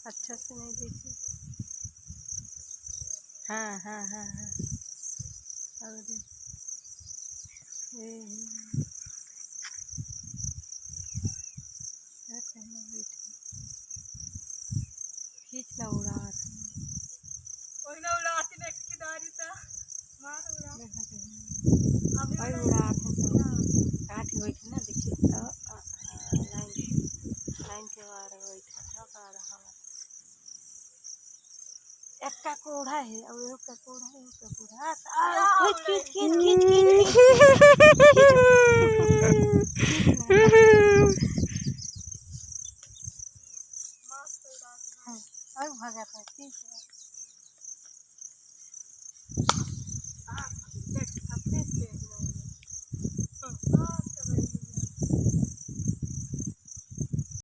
अच्छा से नहीं देखी। हाँ हाँ हाँ हाँ। और ये खींच ना उड़ा उड़ाती ने किनारी था मार उड़ा भाई उड़ा काठ बैठे ना देखिए तो लाइन के बाहर बैठा था का रहा एक का कोढ़ा है और एक का कोढ़ा है एक का कोढ़ा आ खींच खींच खींच खींच खींच और भागा था खींच